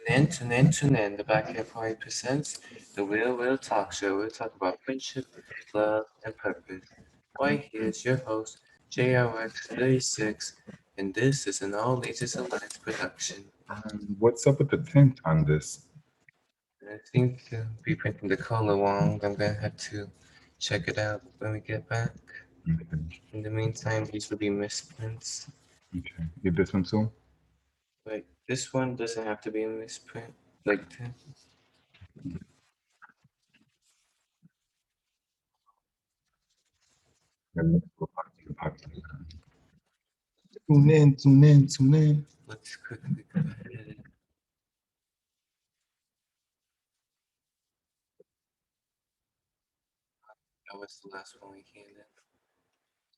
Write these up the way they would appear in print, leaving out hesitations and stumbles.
Tune in. The Backyard Party presents the Will Talk Show. We'll talk about friendship, love, and purpose. Why, here's your host, JRX36, and this is an All Ages Alliance production. What's up with the tint on this? And I think be printing the color wrong. I'm gonna have to check it out when we get back. Okay, In the meantime, these will be misprints. okay. Get this one too? Like, this one doesn't have to be a misprint. Like, Yeah, let's go back to the podcast. Tune in. let's quickly go ahead. That was the last one we handed.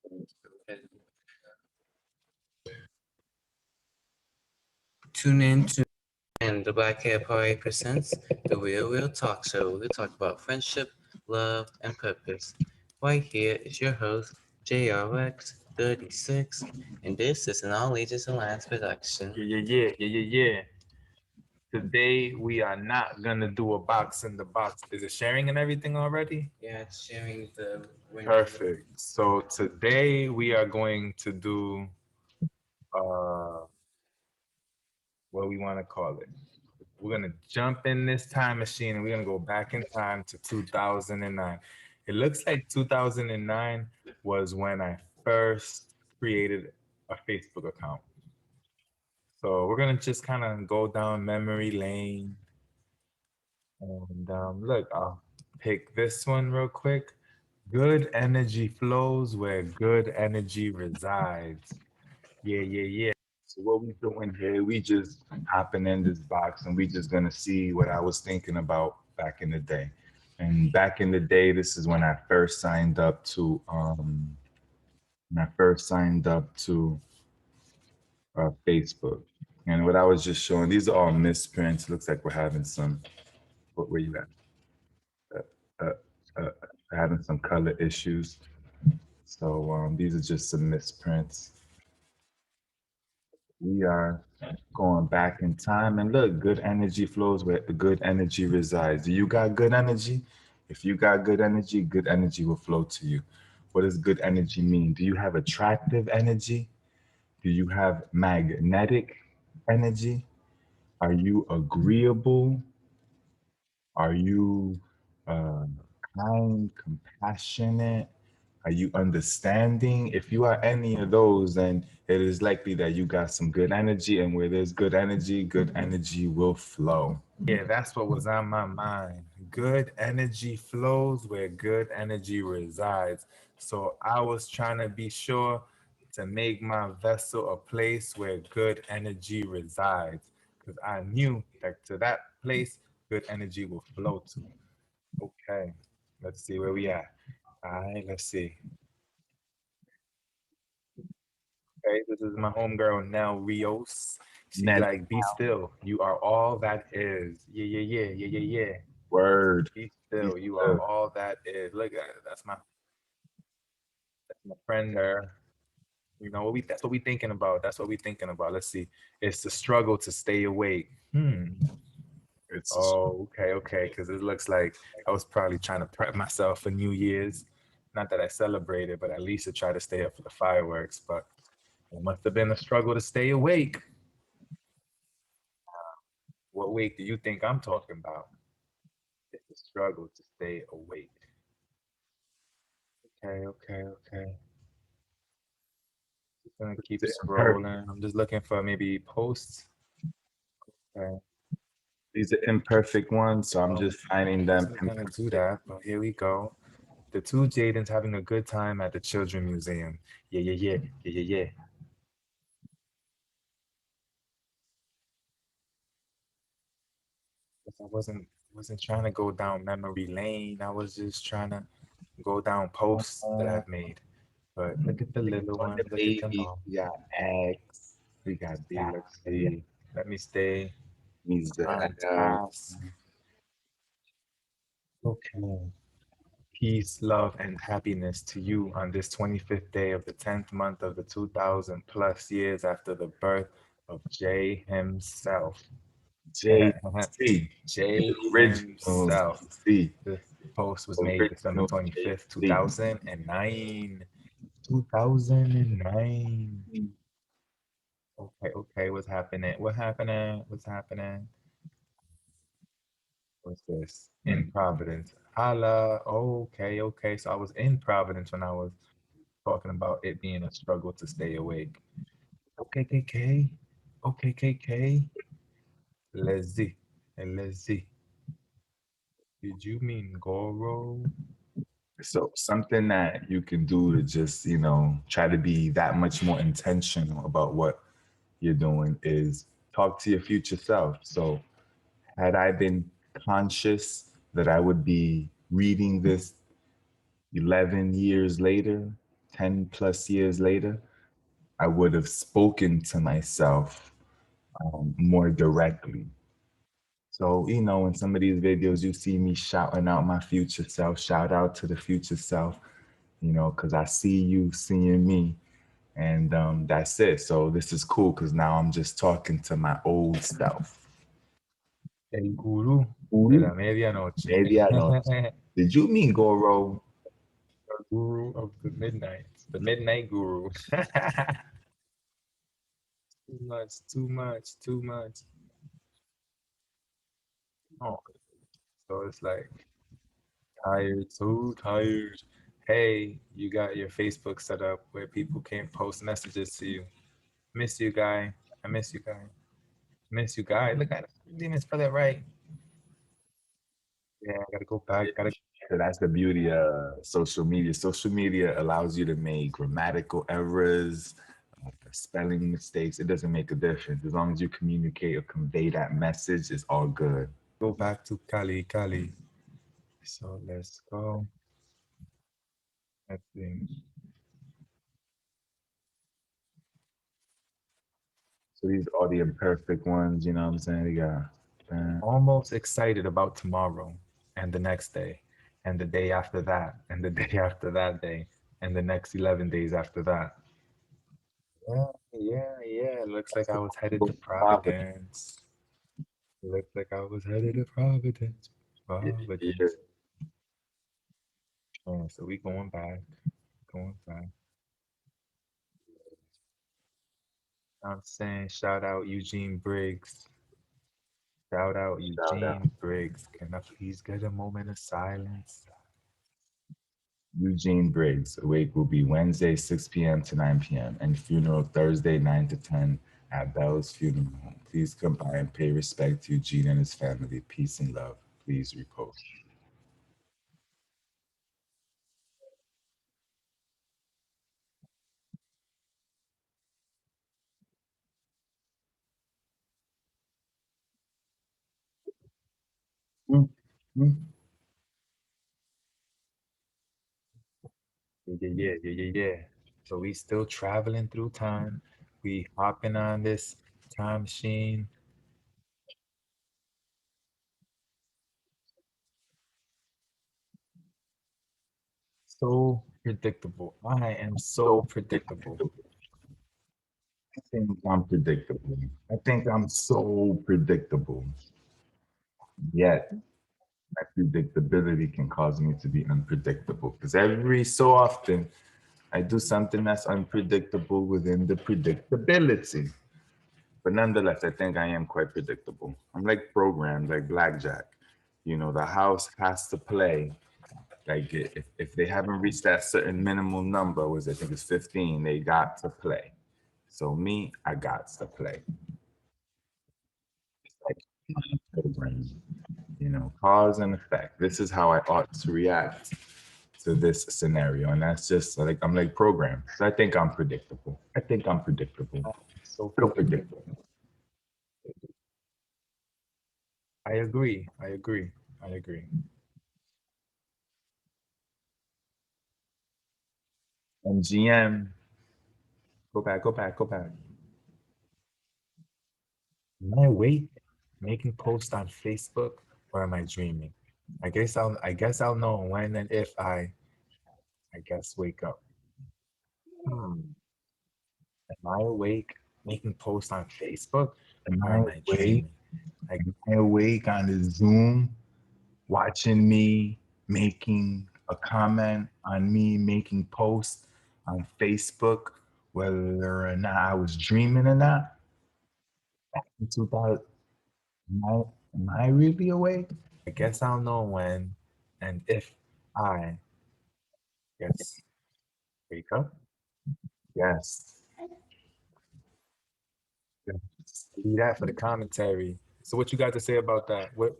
So let's go ahead. Tune in to and the Black Hair Party presents the Real Talk Show. We talk about friendship, love, and purpose. Right here is your host, JRX36, and this is an All Ages Alliance production. Yeah. Today we are not gonna do a box in the box. Is it sharing and everything already? Yeah, it's sharing the window. Perfect. So today we are going to do uh what we want to call it. We're gonna jump in this time machine and we're gonna go back in time to 2009. It looks like 2009 was when I first created a Facebook account. So we're gonna just kind of go down memory lane. And look, I'll pick this one real quick. Good energy flows where good energy resides. Yeah. So what we doing here, we just hopping in this box and we just gonna see what I was thinking about back in the day. And back in the day, this is when I first signed up to Facebook. And what I was just showing, these are all misprints. Looks like we're having some, what were you at? Uh, Having some color issues. So these are just some misprints. We are going back in time, and look, good energy flows where the good energy resides. Do you got good energy? If you got good energy will flow to you. What does good energy mean? Do you have attractive energy? Do you have magnetic energy? Are you agreeable? Are you uh, kind, compassionate? Are you understanding? If you are any of those, then it is likely that you got some good energy. And where there's good energy will flow. Yeah, that's what was on my mind. Good energy flows where good energy resides. So I was trying to be sure to make my vessel a place where good energy resides. Because I knew that to that place, good energy will flow to. Okay, let's see where we at. All right, let's see. Okay, this is my homegirl Nell Rios. She's Nell. like, be still. You are all that is. Yeah. Word. Be still. You are all that is. Look at it. That's my friend there. You know what we that's what we thinking about. That's what we thinking about. Let's see. It's the struggle to stay awake. It's Okay. Because it looks like I was probably trying to prep myself for New Year's. Not that I celebrated, but at least to try to stay up for the fireworks. But it must have been a struggle to stay awake. What wake do you think I'm talking about? It's a struggle to stay awake. Okay. Just gonna keep scrolling. I'm just looking for maybe posts. Okay. these are imperfect ones, so I'm just finding them. I'm gonna do that, but here we go. The two Jadens having a good time at the Children Museum. Yeah. I wasn't trying to go down memory lane. I was just trying to go down posts that I've made. But look at the little ones. Look at them all. We got X. We got Let's see. Let me stay on task. Okay. Peace, love, and happiness to you on this 25th day of the 10th month of the 2000 plus years after the birth of Jay himself. JC. J Original himself. C. This post was made December Original 25th, JC. 2009. 2009. Okay, okay, what's happening? What happening? What's happening? What's this? In Providence. Holla. Okay, okay. So I was in Providence when I was talking about it being a struggle to stay awake. Okay, KK. Okay, KK. Let's see. And let's see. Did you mean Goro? So something that you can do to just, try to be that much more intentional about what you're doing is talk to your future self. So had I been conscious that I would be reading this 11 years later, 10 plus years later, I would have spoken to myself more directly. So, in some of these videos, you see me shouting out my future self, shout out to the future self, because I see you seeing me. And that's it. So this is cool because now I'm just talking to my old self. El gurú de la medianoche. Maybe I don't. Did you mean Goro? The guru of the midnight. The midnight guru. Too much, too much, too much. Oh, so it's like tired, so tired. Hey, you got your Facebook set up where people can post messages to you. Miss you, guy. I miss you, guy. Miss you, guy. Look at it. Didn't even spell it right. Yeah, I gotta go back. So that's the beauty of social media. Social media allows you to make grammatical errors, spelling mistakes. It doesn't make a difference. As long as you communicate or convey that message, it's all good. Go back to Cali, Cali. So let's go. Let's see. So these are the imperfect ones, you know what I'm saying? They got Almost excited about tomorrow and the next day and the day after that and the day after that day and the next 11 days after that. Yeah. Looks like I was headed to Providence. Looks like I was headed to Providence. Providence. Yeah. Yeah, so we going back. Going back. I'm saying shout out Eugene Briggs. Shout out Eugene Briggs. Can I please get a moment of silence? Eugene Briggs. Awake will be Wednesday, 6 p.m. to 9 p.m. and funeral Thursday, 9 to 10 at Bell's Funeral Home. Please come by and pay respect to Eugene and his family. Peace and love. Please repose. Mm-hmm. Yeah. So we still traveling through time. We hopping on this time machine. So predictable. I am so predictable. I think I'm predictable. I think I'm so predictable. Yet my predictability can cause me to be unpredictable because every so often I do something that's unpredictable within the predictability. But nonetheless, I think I am quite predictable. I'm like programmed, like blackjack. The house has to play. Like if they haven't reached that certain minimal number, I think it's 15, they got to play. So me, I got to play. It's like programmed, cause and effect. This is how I ought to react to this scenario. And that's just like I'm like programmed. So I think I'm predictable. I think I'm predictable. So So predictable. I agree. I agree. I agree. And GM, go back. Am I awake, making posts on Facebook, or am I dreaming? I guess I'll know when and if I guess wake up. Am I awake, making posts on Facebook, Am or I am I awake dreaming? like awake on the Zoom, watching me making a comment on me making posts on Facebook, whether or not I was dreaming or not. In 2000, am I really awake? I guess I'll know when and if I guess wake up. Yes. Do that for the commentary. So what you got to say about that? What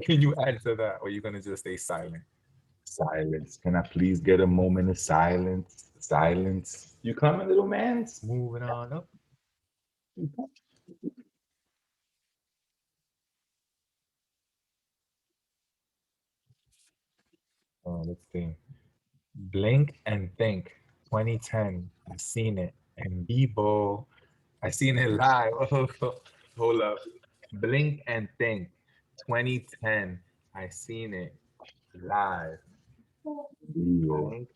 can you add to that? Or are you gonna just stay silent? Silence. Can I please get a moment of silence? Silence. You coming, little man? Moving on up. Let's see. Blink and Think 2010. I've seen it. And Bebo, I seen it live. Hold up. Blink and Think 2010. I seen it live. Yo. Blink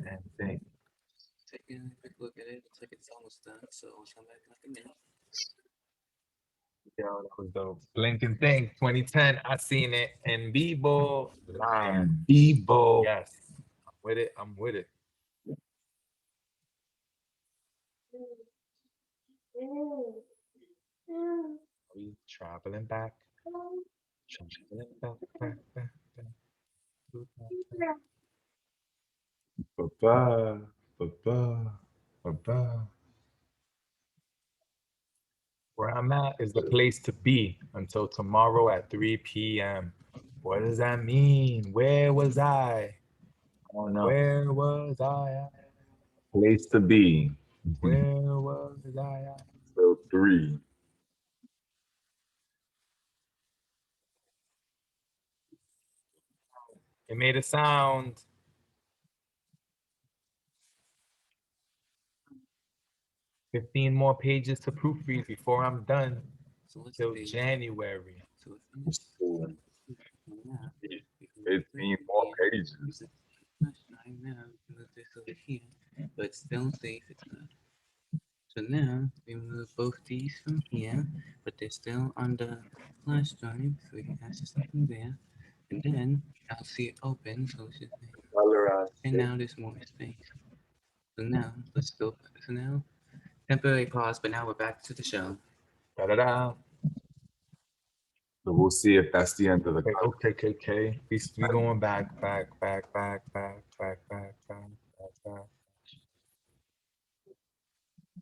and Think. Taking a quick look at it, looks like it's almost done, so we'll come back in like a minute. Yo, that was dope. Blink and Think 2010. I seen it in Bebo live. And Bebo. Yes. I'm with it. I'm with it. Are we traveling back? Traveling back. Ba-ba, ba-ba, ba-ba. Where I'm at is the place to be until tomorrow at 3 p.m. What does that mean? Where was I? I don't know. Where was I at? Place to be. Where was I at? So 3. It made a sound. 15 more pages to proofread before I'm done So let's till see. January. So we finished that. 15 more pages. Right now, move this over here, but it's still safe. It's not. So now we move both these from here, but they're still on the flash drive, so we can access something there. And then I'll see it open, so it's just and now there's more space. So now let's go. So now temporary pause, but now we're back to the show. Da-da-da. So we'll see if that's the end of the Okay. We going back.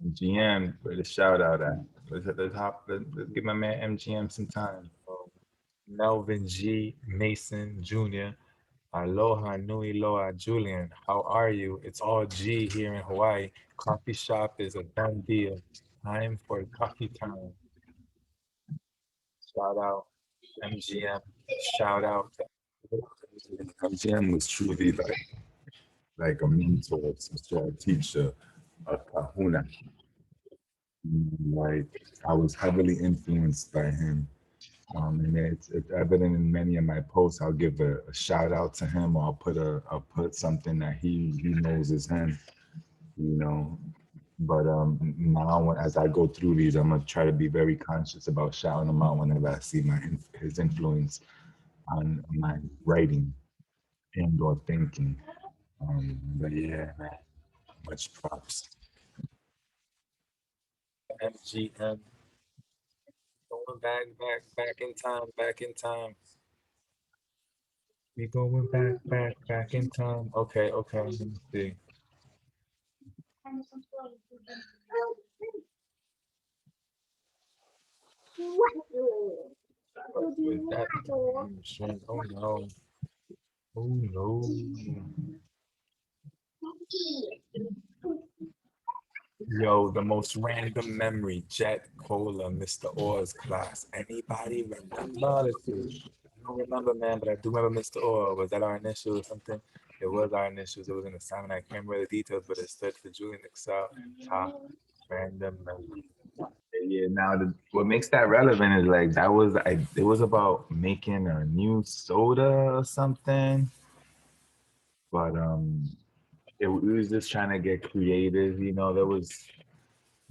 MGM, where the shout out at? Let's give my man MGM some time. Melvin G. Mason Jr. Aloha Nui Loa Julian. How are you? It's all G here in Hawaii. Coffee shop is a done deal. Time for coffee time. Shout out MGM. Shout out to MGM was truly like a mentor, some sort of teacher, a kahuna. Like I was heavily influenced by him. And it's evident in many of my posts. I'll give a shout out to him, or I'll put something that he knows is him, you know. But now as I go through these, I'm gonna try to be very conscious about shouting him out whenever I see his influence on my writing and or thinking. But yeah, man, much props. MGM. Going back in time. We going back in time. Okay. Let me see. With that, oh no. Oh no. Yo, the most random memory, Jet Cola, Mr. Orr's class. Anybody remember? Let's see. I don't remember, man, but I do remember Mr. Orr. Was that our initial or something? It was our initials. It was an assignment. I can't remember the details, but it stood for Julian Excel. Top random memory. Yeah, now what makes that relevant is like it was about making a new soda or something, but we was just trying to get creative, you know.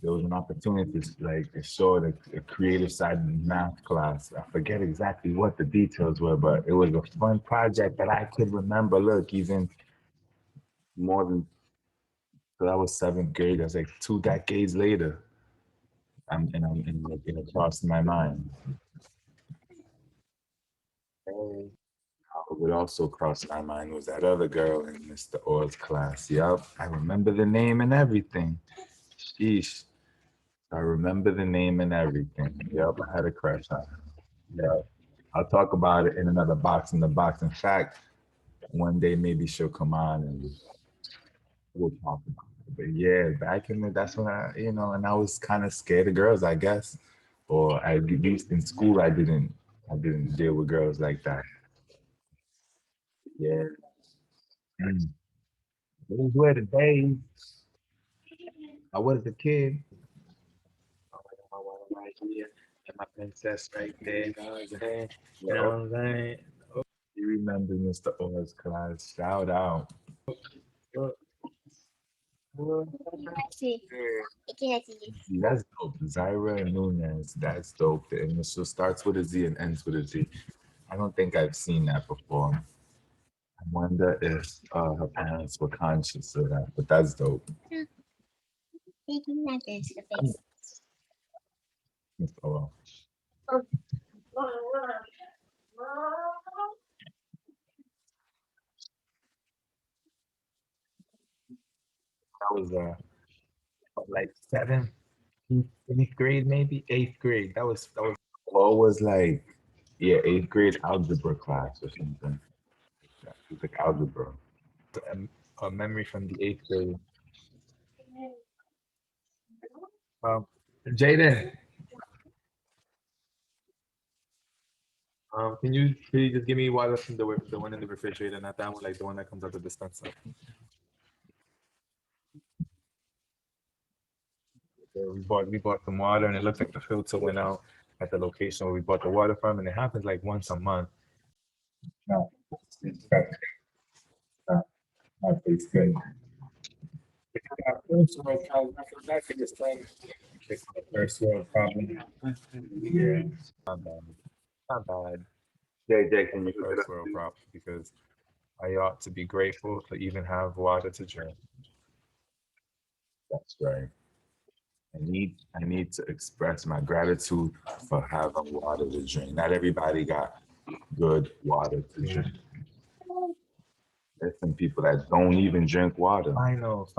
there was an opportunity to like to show the creative side in math class. I forget exactly what the details were, but it was a fun project that I could remember. Look, even more than so that was seventh grade. That's like 2 decades later. I'm like, it crossed my mind. Hey, What would also cross my mind was that other girl in Mr. Orr's class. Yup, I remember the name and everything. Sheesh. I remember the name and everything. Yep, I had a crush on her. Yeah. I'll talk about it in another box in the box. In fact, one day maybe she'll come on and we'll talk about it. But yeah, back in the that's when and I was kind of scared of girls, I guess. Or at least in school I didn't deal with girls like that. Yeah. Mm. Those were the days. I was a kid. my water right here, and my princess right there. You know what I'm saying? You know Yep. what I'm saying? You remember Mr. Orr's class. Shout out. Look, look. Sí, ¿y quién es ella? See, that's dope. Zaira Nunez. That's dope. The initial starts with a Z and ends with a Z. I don't think I've seen that before. I wonder if her parents were conscious of that, but that's dope. Taking that into the face. Mr. Orr. That was like seventh, eighth grade, maybe eighth grade. That was Or was like, yeah, eighth grade algebra class or something. It was like algebra. a memory from the eighth grade. Um, Jaden, can you please just give me water from the one in the refrigerator, not that one, like the one that comes out the dispenser. So we bought some water, and it looks like the filter went out at the location where we bought the water from, and it happens like once a month. No, not eighth grade. First world problem. Yeah, not bad. Not bad. JJ, can you hook it First up? world problem because I ought to be grateful to even have water to drink. That's right. I need to express my gratitude for having water to drink. Not everybody got good water to drink. There's some people that don't even drink water. Finals.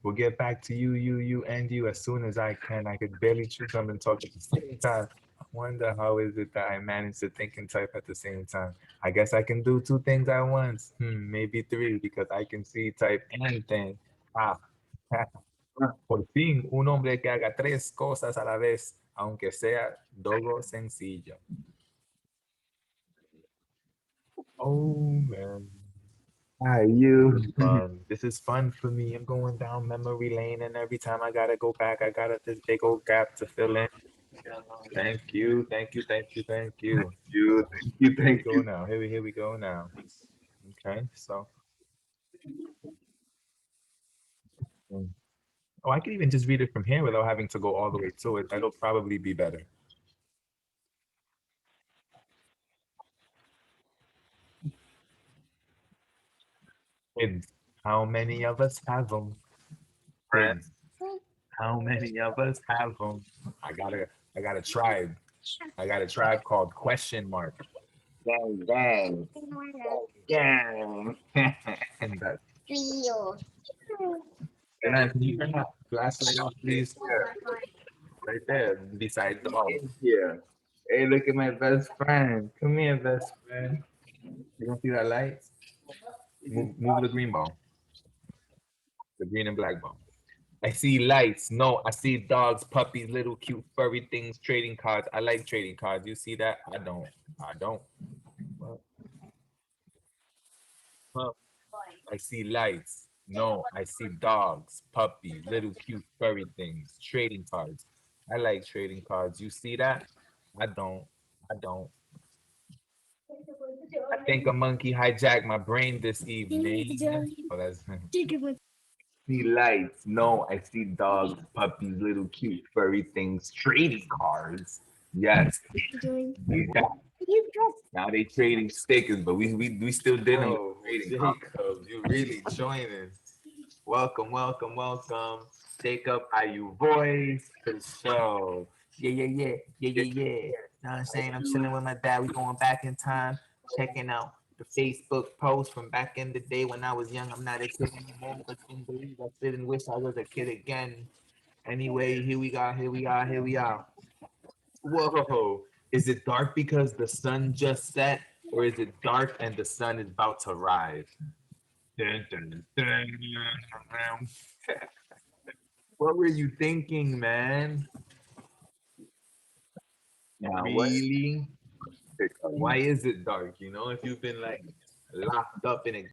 We'll get back to you, and you as soon as I can. I could barely chew gum and talk at the same time. I wonder how is it that I manage to think and type at the same time. I guess I can do two things at once. Maybe three because I can see, type, and think. Ah, por fin, un hombre que haga tres cosas a la vez, aunque sea dogo sencillo. Oh man. Hi, you. This is fun for me. I'm going down memory lane, and every time I gotta go back, I got this big old gap to fill in. Thank you. You, thank you, Here we thank go you. now. Here we go now. Okay, so oh, I can even just read it from here without having to go all the way to it. That'll probably be better. Kids, how many of us have them? Kids, how many of us have them? I got a tribe. I got a tribe called question mark. Gang, gang. And that. Frío. And can you turn that flashlight off, please? Right there, beside the ball. Yeah. Hey, look at my best friend. Come here, best friend. You don't see that light? Move the green ball. The green and black ball. I see lights. No, I see dogs, puppies, little cute furry things, trading cards. I like trading cards. You see that? I don't. Well, well, I see lights. No, I see dogs, puppies, little cute furry things, trading cards. I like trading cards. You see that? I don't. I think a monkey hijacked my brain this evening. Oh, that's see lights. No, I see dogs, puppies, little cute furry things, trading cards. Yes, Doing yeah. you just Now they trading stickers, but we still dealing with Oh, trading cards. Jacob, you really joining. Welcome, welcome, welcome. Jacob, are you voice for the show? Yeah, yeah, yeah, yeah, yeah, yeah. You know what I'm saying? I'm chilling with my dad. We going back in time, checking out the Facebook post from back in the day when I was young. I'm not a kid anymore, but can believe I didn't wish I was a kid again. Anyway, here we are, here we are, here we are. Whoa. Is it dark because the sun just set, or is it dark and the sun is about to rise? Dun, dun, dun, dun. What were you thinking, man? now what? Really? Why is it dark? You know, if you've been like locked up in a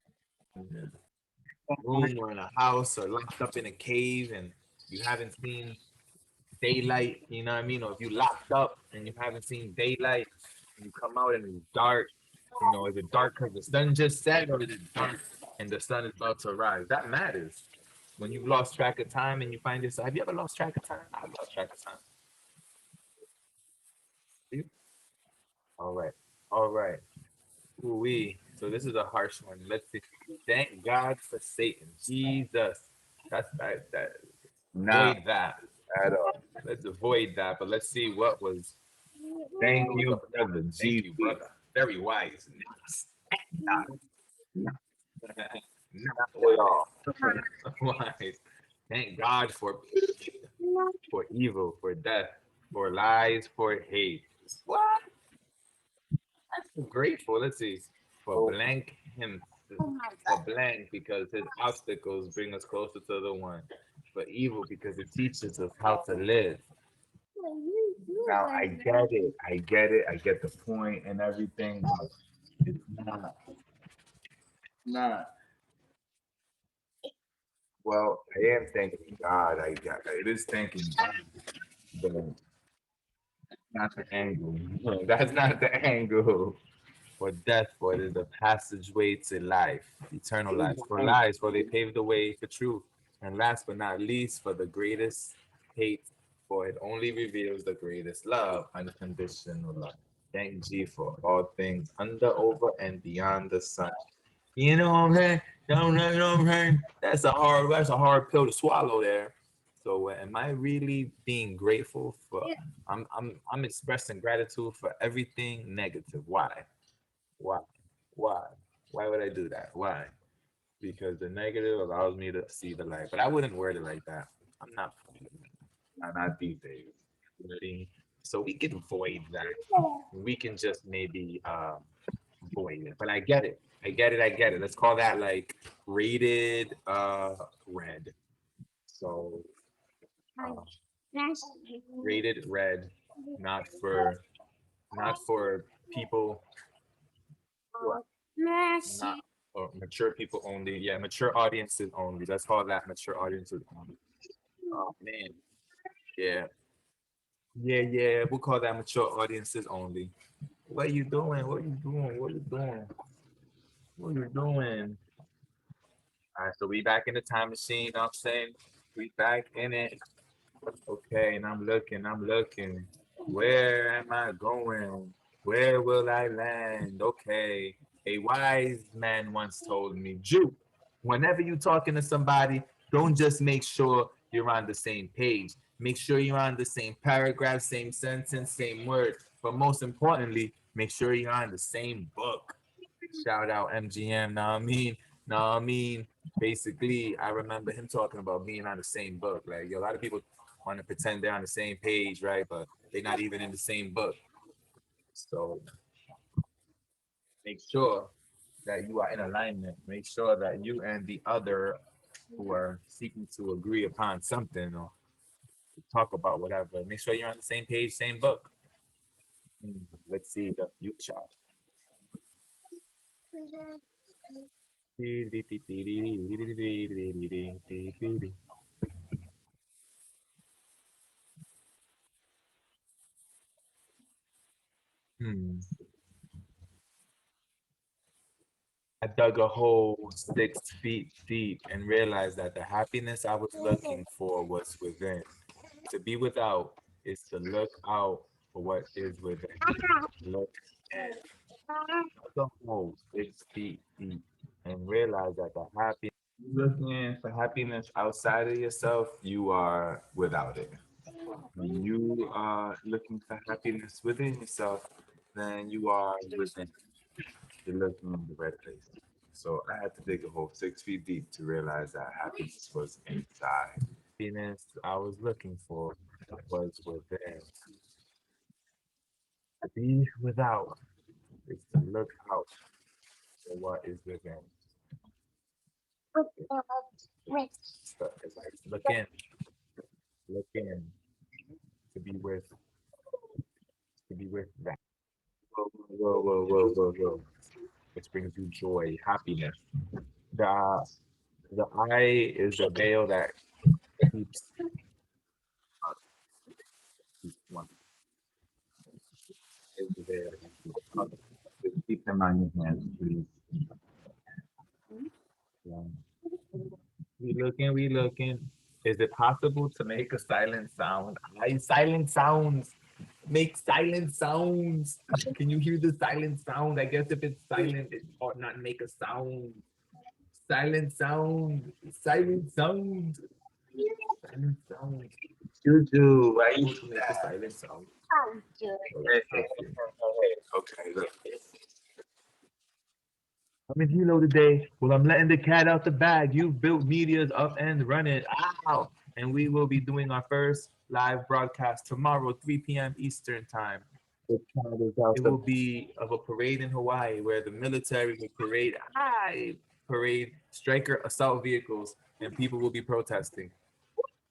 room or in a house or locked up in a cave and you haven't seen daylight, you know what I mean? Or if you locked up and you haven't seen daylight and you come out and it's dark, you know, is it dark because the sun just set or is it dark and the sun is about to rise? That matters. When you've lost track of time and you find yourself, have you ever lost track of time? I've lost track of time. You? All right. All right. Ooh-wee. So this is a harsh one. Let's see. Thank God for Satan. Jesus. That's that. Nah, Avoid that. at all. Let's avoid that. But let's see what was. Thank What was you, up with that brother. one. Thank you, GP. brother. Very wise. Not, Not at all. wise. Wise. Thank God for evil, for death, for lies, for hate. What? That's grateful. Let's see. For blank him, for blank because his obstacles bring us closer to the one. For evil because it teaches us how to live. Now I get it. I get it. I get the point and everything. But it's not. Well, I am thanking God. I got it is thanking God. But not the angle. That's not the angle. For death, for it is the passageway to life, eternal life. For lies, for they pave the way for truth. And last but not least, for the greatest hate, for it only reveals the greatest love, unconditional love. Thank G for all things under, over, and beyond the sun. You know what I'm saying? You know what I'm saying? That's a hard pill to swallow there. So am I really being grateful for I'm expressing gratitude for everything negative. Why? Why? Why? Why would I do that? Why? Because the negative allows me to see the light. But I wouldn't word it like that. I'm not these days. Ready? So we can void that. We can just maybe void it. But I get it. I get it. I get it. Let's call that like rated red. So rated red, not for people not or mature people only. Yeah, mature audiences only. Let's call that mature audiences only. Oh man. Yeah. Yeah, yeah. We'll call that mature audiences only. What are you doing? What are you doing? What are you doing? What are you doing? All right, so we back in the time machine, you know what I'm saying? We back in it. Okay, and I'm looking. Where am I going? Where will I land? Okay. A wise man once told me, Jew, whenever you're talking to somebody, don't just make sure you're on the same page. Make sure you're on the same paragraph, same sentence, same word. But most importantly, make sure you're on the same book. Shout out MGM. Now I mean, basically, I remember him talking about being on the same book. Like a lot of people want to pretend they're on the same page, right? But they're not even in the same book. So make sure that you are in alignment. Make sure that you and the other who are seeking to agree upon something or talk about whatever. Make sure you're on the same page, same book. Let's see the future. Hmm. I dug a hole 6 feet deep and realized that the happiness I was looking for was within. To be without is to look out for what is within. Look the hole 6 feet deep and realize that the happiness looking for happiness outside of yourself, you are without it. When you are looking for happiness within yourself, then you are within. You're looking in the right place. So I had to dig a hole 6 feet deep to realize that happiness was inside. Happiness I was looking for was within. To be without is to look out for what is within. So it's like look in to be with that. Whoa. Which brings you joy, happiness. The the eye is a veil that keeps one. Is the veil that keeps others. Just keep them on your hands, please. Yeah. We looking. Is it possible to make a silent sound? Silent sounds. Make silent sounds. Can you hear the silent sound? I guess if it's silent, it ought not make a sound. Silent sound. Silent sound. Silent sound. Juju, why you How to make a silent sound. Okay, look. I'm in Hilo today. Well, I'm letting the cat out the bag. You've built media's up and running. Ow! And we will be doing our first live broadcast tomorrow, 3 p.m. Eastern time. The cat is out It the will be of a parade in Hawaii where the military will parade striker assault vehicles and people will be protesting.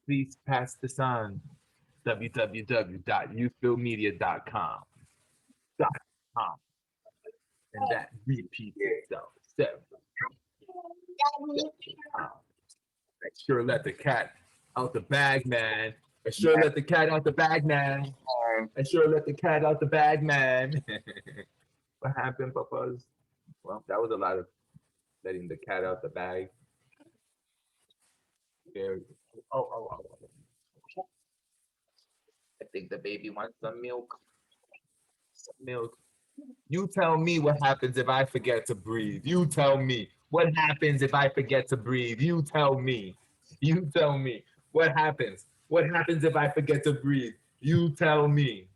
Please pass this on. www.youthbuildmedia.com. And that repeats itself. I sure let the cat out the bag, man. I sure let the cat out the bag, man. I sure let the cat out the bag, man. What happened, papas? Well, that was a lot of letting the cat out the bag. There. Oh. I think the baby wants some milk. Some milk. You tell me what happens if I forget to breathe. You tell me what happens if I forget to breathe. You tell me. You tell me what happens. What happens if I forget to breathe? You tell me.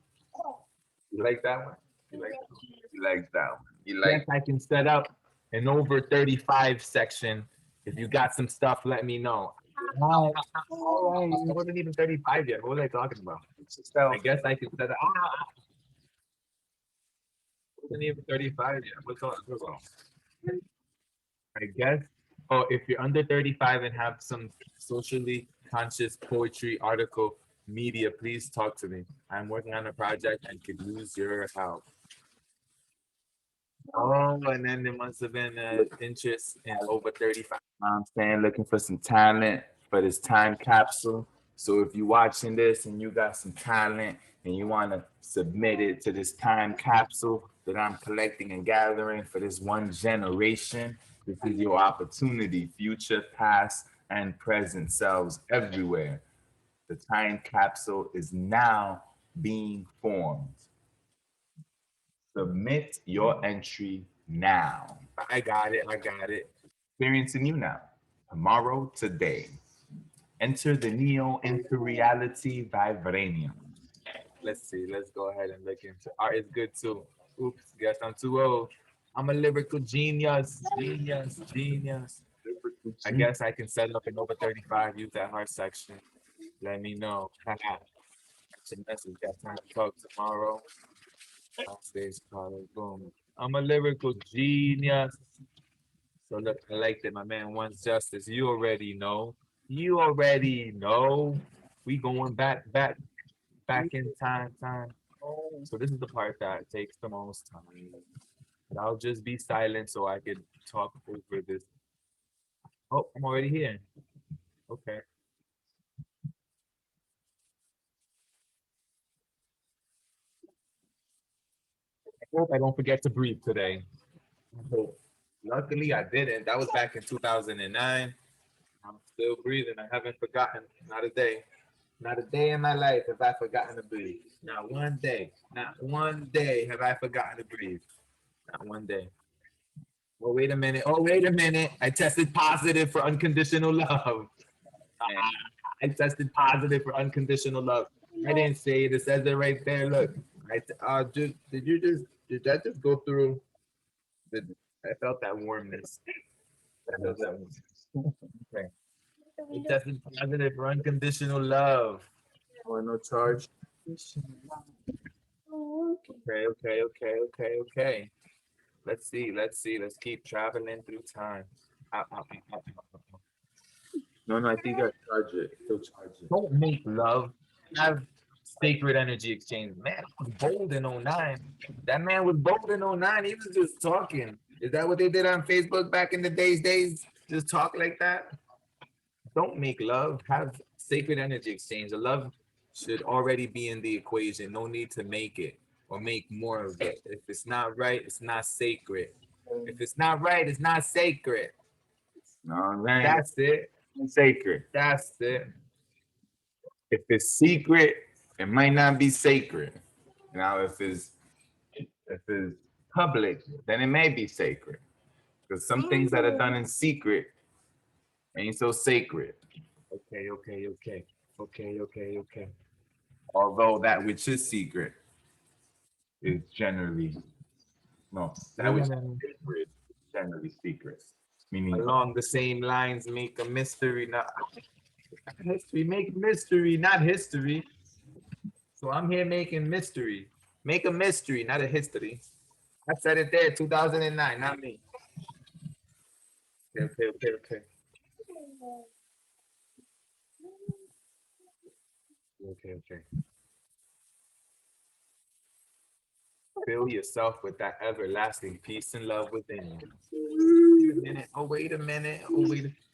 You like that one? You like that one? You like that one. You Yes, like I can set up an over 35 section. If you got some stuff, let me know. All right, it wasn't even 35 yet. What was I talking about? I guess I can set up. Wasn't even 35 yet. What's on? I guess. Oh, if you're under 35 and have some socially conscious poetry, article, media, please talk to me. I'm working on a project and could use your help. Oh, and then there must have been interest in over 35. I'm saying looking for some talent for this time capsule. So if you're watching this and you got some talent and you want to submit it to this time capsule that I'm collecting and gathering for this one generation, this is your opportunity. Future, past, and present selves everywhere. The time capsule is now being formed. Submit your entry now. I got it. Experiencing you now. Tomorrow, today. Enter the Neo into reality vibranium. Let's see. Let's go ahead and look into art is good too. Oops, guess I'm too old. I'm a lyrical genius. I guess I can set up an over 35, use that heart section. Let me know. That's a message. Got time to talk tomorrow. Stage caller, boom. I'm a lyrical genius. So look, I like that my man wants justice. You already know. We going back in time. So this is the part that takes the most time. But I'll just be silent so I can talk over this. Oh, I'm already here. Okay. I hope I don't forget to breathe today. I hope Luckily, I didn't. That was back in 2009. I'm still breathing. I haven't forgotten. Not a day. Not a day in my life have I forgotten to breathe. Not one day. Not one day have I forgotten to breathe. Not one day. Oh, wait a minute. Oh, wait a minute. I tested positive for unconditional love. I tested positive for unconditional love. I didn't say it. It says it right there. Look. Did that just go through? I felt that warmness. I felt that warmness. Okay. I tested positive for unconditional love. Oh, no charge. Okay. Let's see. Let's keep traveling through time. Ow. No, I think I charge it. Still charge it. Don't make love. Have sacred energy exchange. Man, I was bold in '09. That man was bold in '09. He was just talking. Is that what they did on Facebook back in the days? Just talk like that? Don't make love. Have sacred energy exchange. The love should already be in the equation. No need to make it or make more of it. If it's not right, it's not sacred. If it's not right, it's not sacred. No, man. That's it. Sacred. That's it. If it's secret, it might not be sacred. Now, if it's public, then it may be sacred. Because some things that are done in secret ain't so sacred. Okay. Although that which is secret Is generally that which is sacred is generally secret. Meaning along the same lines, make a mystery, not history. Make mystery, not history. So I'm here making mystery. Make a mystery, not a history. I said it there, 2009, not me. Okay. Okay. Fill yourself with that everlasting peace and love within you. Wait a minute.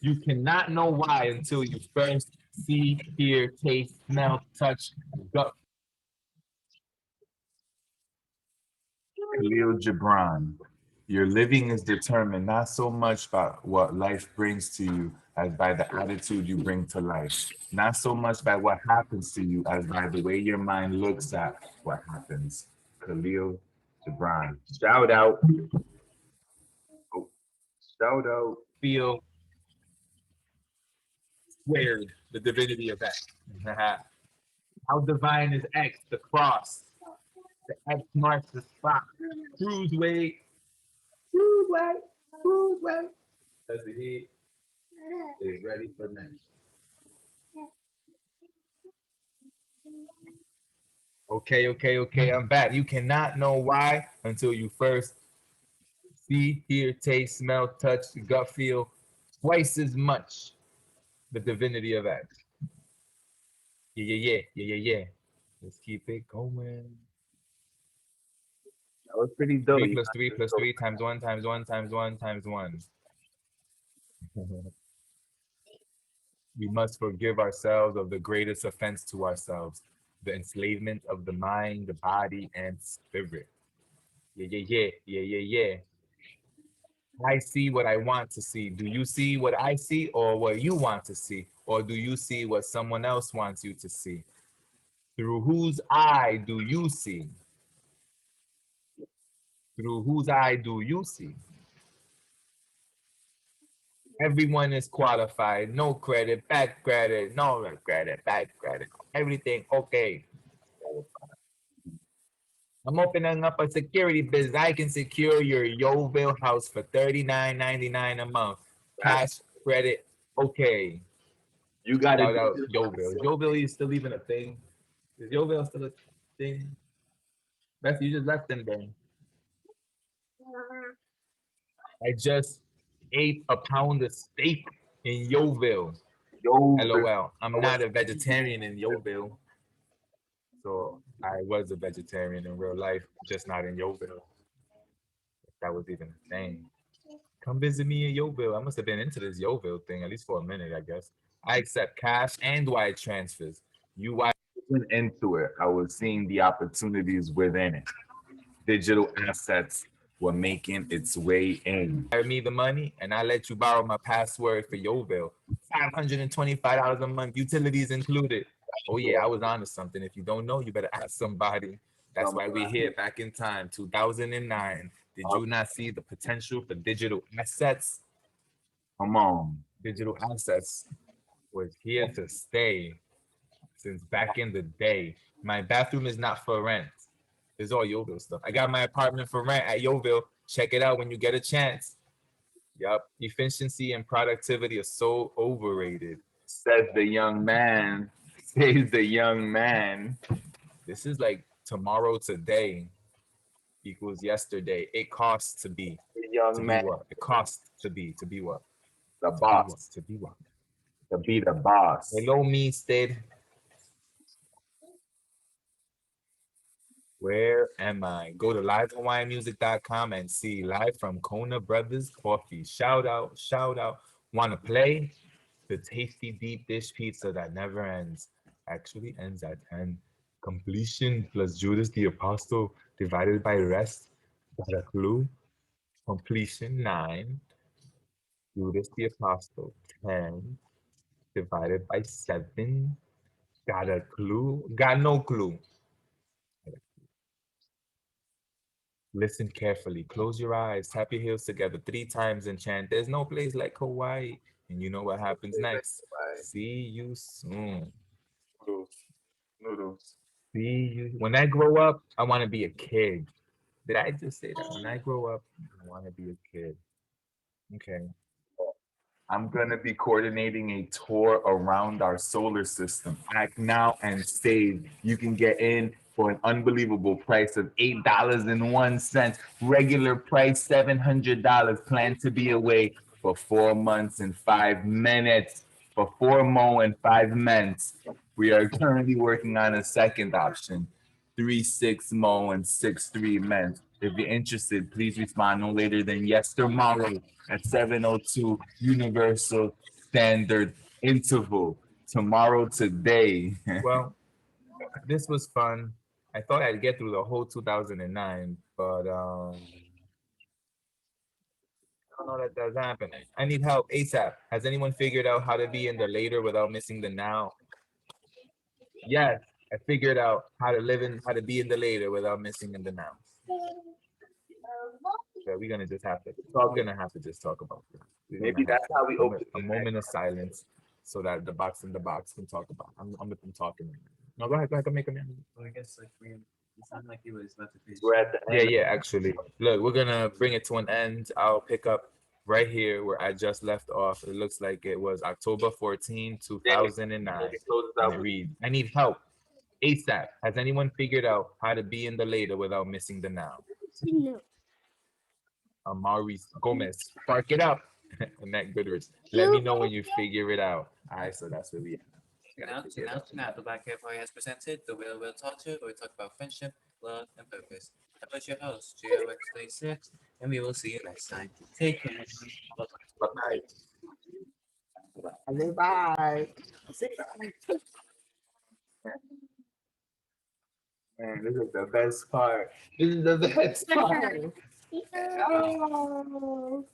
You cannot know why until you first see, hear, taste, smell, touch, gut. Khalil Gibran, your living is determined not so much by what life brings to you as by the attitude you bring to life. Not so much by what happens to you as by the way your mind looks at what happens. Khalil Gibran. Shout out. Oh, shout out. Feel squared, the divinity of X. How divine is X, the cross? The X marks the spot. Cruise way. As the heat is ready for next. Okay. I'm back. You cannot know why until you first see, hear, taste, smell, touch, gut feel twice as much the divinity of X. Yeah. Let's keep it going. That was pretty dope. 3 plus 3 plus 3 times 1 times 1 times 1 times 1. We must forgive ourselves of the greatest offense to ourselves, the enslavement of the mind, the body, and spirit. Yeah. I see what I want to see. Do you see what I see or what you want to see? Or do you see what someone else wants you to see? Through whose eye do you see? Through whose eye do you see? Everyone is qualified. No credit, bad credit, no credit, bad credit. Everything okay. I'm opening up a security business. I can secure your Yoville house for $39.99 a month. Cash, credit, okay. You got Shout it. out Yoville. Is Yoville still even a thing? Is Yoville still a thing? Beth, you just left them there. I just ate a pound of steak in Yoville. LOL. I'm not a vegetarian in Yoville. So I was a vegetarian in real life, just not in Yoville. If that was even a thing. Come visit me in Yoville. I must have been into this Yoville thing, at least for a minute, I guess. I accept cash and wire transfers. You wire Into it. I was seeing the opportunities within it. Digital assets were making its way in. Hire me the money, and I let you borrow my password for your bill. $525 a month, utilities included. Oh yeah, I was on to something. If you don't know, you better ask somebody. That's why we're here back in time, 2009. Did you not see the potential for digital assets? Come on. Digital assets was here to stay since back in the day. My bathroom is not for rent. It's all Yeovil stuff. I got my apartment for rent at Yeovil. Check it out when you get a chance. Yup. Efficiency and productivity are so overrated. Says the young man. Says the young man. This is like tomorrow today equals yesterday. It costs to be. The To young be man. what? It costs to be. To be what? The To be what? boss. To be what? To be the boss. Hello, me, Stead. Where am I? Go to livehawaiianmusic.com and see live from Kona Brothers Coffee. Shout out, shout out. Want to play? The tasty deep dish pizza that never ends. Actually ends at 10. Completion plus Judas the Apostle divided by rest. Got a clue? Completion 9. Judas the Apostle 10 divided by 7. Got a clue? Got no clue. Listen carefully. Close your eyes. Tap your heels together 3 times and chant, "There's no place like Hawaii." And you know what happens next. See you soon. Noodles. See you. When I grow up, I want to be a kid. Did I just say that? When I grow up, I want to be a kid. Okay. I'm gonna be coordinating a tour around our solar system. Act now and save. You can get in for an unbelievable price of $8.01. Regular price $700. Plan to be away for 4 months and 5 minutes. For 4 mo and 5 minutes. We are currently working on a second option. 3-6 mo and 6-3 men. If you're interested, please respond no later than tomorrow at 7:02 Universal Standard Interval. Tomorrow today. Well, this was fun. I thought I'd get through the whole 2009, but I don't know that that's happening. I need help ASAP. Has anyone figured out how to be in the later without missing the now? Yes, I figured out how to be in the later without missing in the now. So we're gonna just have to. We're gonna have to just talk about this. Maybe that's how we open a moment of silence, so that the box in the box can talk about. I'm talking. No, go ahead. Go ahead. Make a man. Well, I guess like it sounded like he was about to finish. We're at the Yeah, end. yeah. Actually, look, we're gonna bring it to an end. I'll pick up right here where I just left off. It looks like it was October 14, 2009. And it reads, "I need help ASAP. Has anyone figured out how to be in the later without missing the now?" No. Amari Gomez, spark it up. Annette Goodrich, let me know when you figure it out. All right, so that's where we at. Now, the Black Hair Party has presented the Will Talk Show, where we talk about friendship, love, and purpose. I was your host, JOX36, and we will see you next time. Take care. Bye-bye. Bye. Man, this is the best part. This is the best part. No.